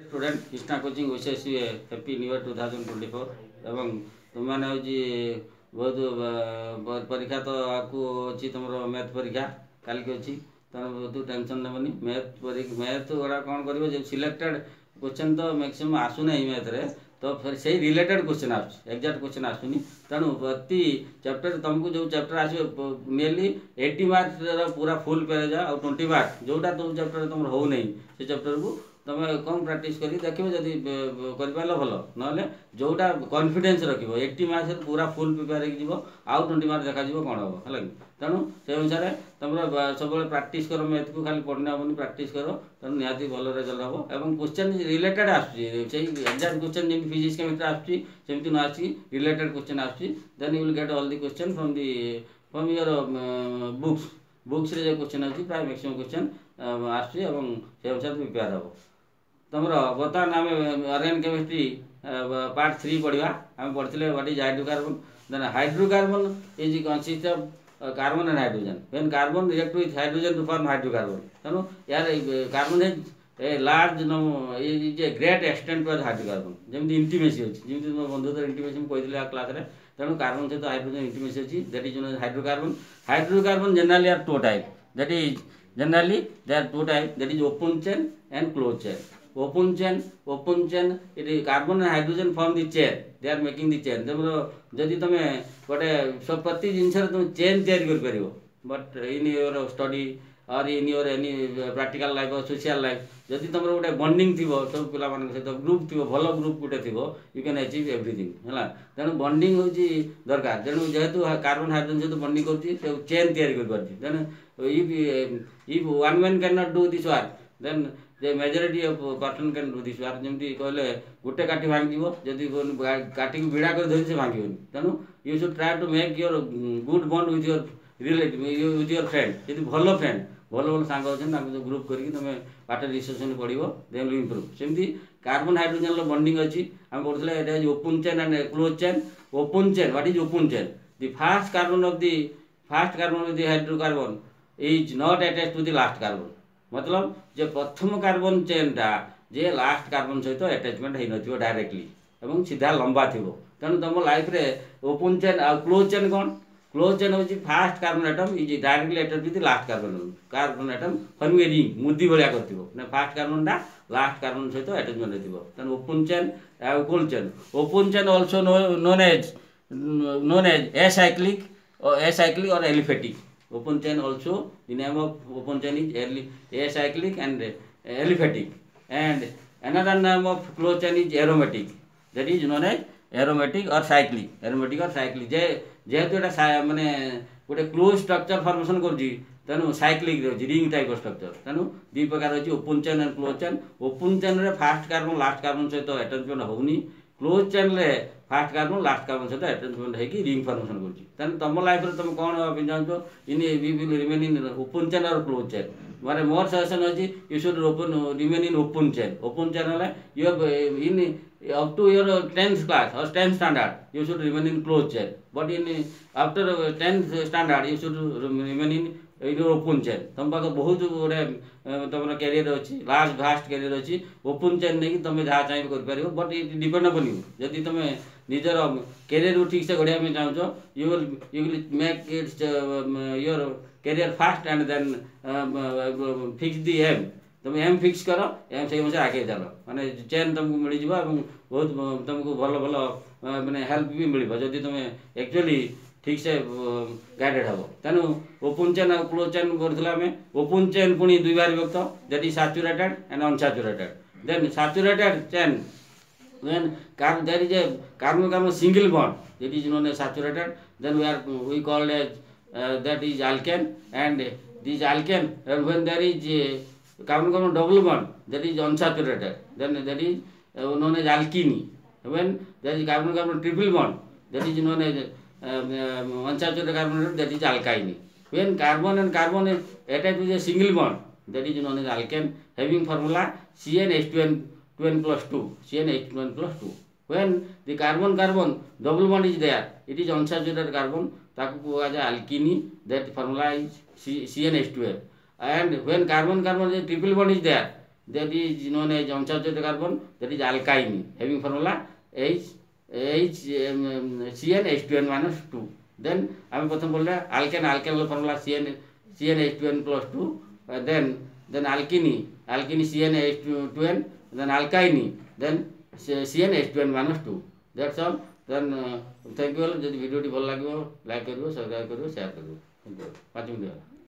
Student Krishna coaching विशेष happy new year 2024 एवं तुम मैंने बहुत परीक्षा तो आपको अच्छी तुम मैथ परीक्षा कल की अच्छी तुम बहुत टेंशन नेबनी मैथ गुड़ा कौन कर जो सिलेक्टेड क्वेश्चन तो मैक्सिमम आसुना मैथ रे तो फिर से रिलेटेड क्वेश्चन एक्जाक्ट क्वेश्चन आसुनी तेणु प्रति चैप्टर तुमको जो चैप्टर आसो नियरली 80 मार्क्स पूरा फुल पेज आ 20 मार्क्स जोटा तुम चैप्टर तुम हो नहीं से चैप्टर को तुम कम प्राक्ट कर देखो जदि कर भल ना जोटा कॉन्फिडेंस रख 80 मार्क्स पूरा फुल प्रिपेयर हो आउ 20 मार्क्स देखा कौन हम है तेणु से अनुसार तुम सब प्राक्ट कर मैथ को खाली पढ़ना हेनी प्राक्ट कर तेणु निहाती भल रिजल्ट हम और क्वेश्चन रिलेटेड आजाक्ट क्वेश्चन जमी फिजिक्स केमिस्ट्री आसमती न आसी रिलेटेड क्वेश्चन आसन you will get all the question from your books रे जो क्वेश्चन अच्छी प्राय मैक्सिमम क्वेश्चन आसे अनुसार प्रिपेयर हम तुम बर्तमान आम ऑर्गेनिक केमिस्ट्री पार्ट 3 पढ़ा आम पढ़ते what is hydrocarbon then hydrocarbon is consist of carbon and hydrogen when carbon react with hydrogen to form hydrocarbon तेणु यार carbon is a large is a great extent to hydrocarbon जमी intimacy अच्छी जमी बंधु तो इंटीमेसी कहते class रे तेणु कार्बन सहित हाइड्रोजन इंटीमेसी अच्छी that is hydrocarbon generally are two type that is generally they are two type that is open chain and close chain open chain it is carbon and hydrogen form the chain they are making the chain जदि तुम गोटे सब प्रति जिनस तुम chain तैयारी कर पार but in your study और in your any practical life और सोशल लाइफ जदि तुम गोटे बॉन्डिंग थी सब पिला सहित ग्रुप थी भल ग्रुप गोटे थी यू कैन अचीव एवरीथिंग है तेणु बॉन्डिंग हूँ दरकार तेणु जेहेतु कार्बन हाइड्रोजन सहित बॉन्डिंग कर चेन तैयारी कर if one man can not do this work then the majority of person can do this work जमती कहले गोटे काठी भांगी जदि काठी को विड़ा कर धरी से भांगी तेणु you should try to make your good bond with your relative with your friend जब भल फ्रेंड भल भल सांग अच्छा ग्रुप करके तुम पार्ट रिसेप्शन पढ़ दे विल इम्प्रूव सेमती कार्बन हाइड्रोजन बॉन्डिंग अच्छी आम पढ़ते open chain and close chain open chain what is open chain the first carbon of the hydrocarbon is not attached to the last carbon मतलब जे प्रथम carbon chain टा जे last carbon सहित attachment हो न डायरेक्टली एवं सीधा लंबा थी तेणु तुम लाइफ रे ओपन चेन आ क्लोज चेन कौन क्लोज चेन हूँ first carbon atom is directly attach with last carbon atom forming a ring मुदी भाया कर फास्ट कार्बन टा लास्ट कार्बन सहित अटैचमेंट हो तेणु open chain close chain open chain also known as acyclic और aliphatic open chain also the name of open chain is acyclic and aliphatic and another name of closed chain is aromatic that is known as aromatic or cyclic जेहेतु एटा माने गोटे close structure formation करूची तेणु cyclic ring type structure तेणु दी प्रकार अच्छी open chain and close chain open chain रे फास्ट कार्बन लास्ट कार्बन सहित अटैचमेंट होनी क्लोज चेन रे फास्ट कार्बन लास्ट कार्बन सहित अटैचमेंट होगी रिंग फॉर्मेशन करूँ तुम लाइफ रे तुम कौन होगा चाहो इन we will remain in open chain और क्लोज चेन माने मोर सजेशन अच्छी you should remain in open chain है you in up to your 10th class or 10th standard you should remain in closed chain but in after 10th standard you should remain in your open chain तुम पाक बहुत गोटे तुम career अच्छी last भास्ट career अच्छी open chain नहीं तुम जहाँ चाहिए कर but it depend upon you जदि तुम निजर कैरियर को ठीक से गढ़िया चाहो you will make it your career fast and then fix the aim तुम एम फिक्स कर एम से अनुसार आगे चल माने चेन तुमको मिल जाए बहुत तुमको भल भल माने हेल्प भी मिल जदि तुम एक्चुअली ठीक से गाइडेड हम तेणु ओपन चेन और क्लोज चेन करें ओपन चेन पुणी दुई बार विभक्त that is saturated and unsaturated then saturated chain when there is a carbon single bond that is known as saturated then we call as that is alkane and this alkane and when there is carbon double bond that is unsaturated then that is known as alkene when there is carbon triple bond that is known as unsaturated carbon that is alkyne when carbon and carbon is attached with a single bond that is known as alkane having formula CnH2n plus 2 CnH2n plus 2 when the carbon double bond is there it is unsaturated carbon taku as alkene that formula is CnH2n and when carbon is triple bond is there that is known as unsaturated carbon, that is alkyne, having formula CnH2n minus 2. Then আমি প্রথম বললে alkane formula CnH2n plus 2, then alkene CnH2n, then alkyne, then CnH2n minus 2. That's all. Then thank you all. যদি ভিডিওটি ভালো লাগবে like করবে, subscribe করবে, share করবে। 5 মিনিট।